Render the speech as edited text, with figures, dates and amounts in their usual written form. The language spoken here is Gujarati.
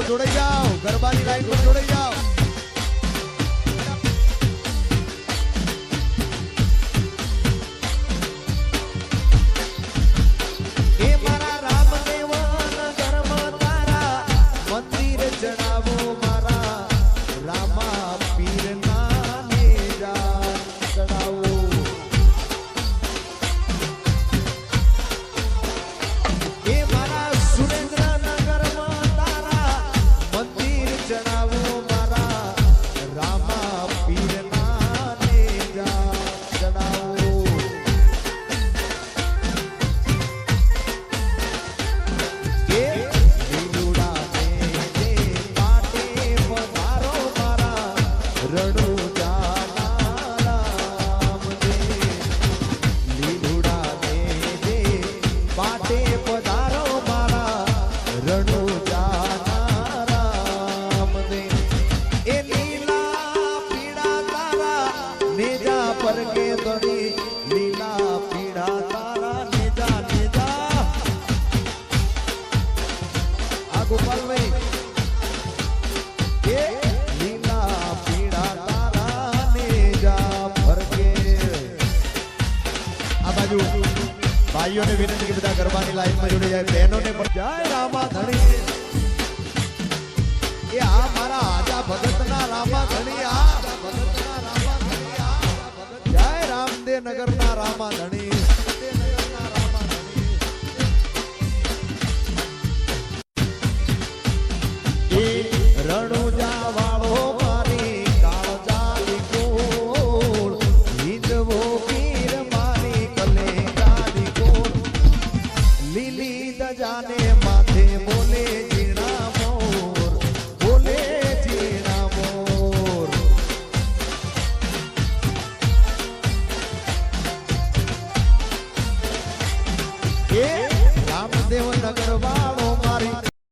જોડાઈ જાઓ ગરબાની લાઈન પર જોડાઈ જાઓ એ મારા રામદેવ નગરમાં તારા મંદિર જણાવો મારા રામા પીરના નેજા ચડાવો એ મારા સુરેન્દ્રનગરમાં જણાવો મારા રામા પીરના નેજા જણાવો કે લીલુડા ને પાટે પધારો મારા રણુજાના રામ દે લીલુડા ને પાટે પધારો મારા રણુજાના पर के दड़ी लीला पीड़ा तारा नेजा नेजा आ गोपाल भाई ये लीला पीड़ा तारा नेजा पर के आ बाजू भाइयों ने विनंती की બધા ગરબાની લાઈનમાં જોડી જાય બહેનોને પણ જય રામા ધણી એ આ મારા આજા ભગતના રામા ધણી આ ભગતના રામા નગરના રામા ધણી એ રણુજા વાળો મારી કાળજાની કોળ હિંદવો પીર મારી કલેજાની કોળ લીલી દજાને માથે બોલે જીણા મોર બોલે જીણા મોર રામદેવ નગર વાળો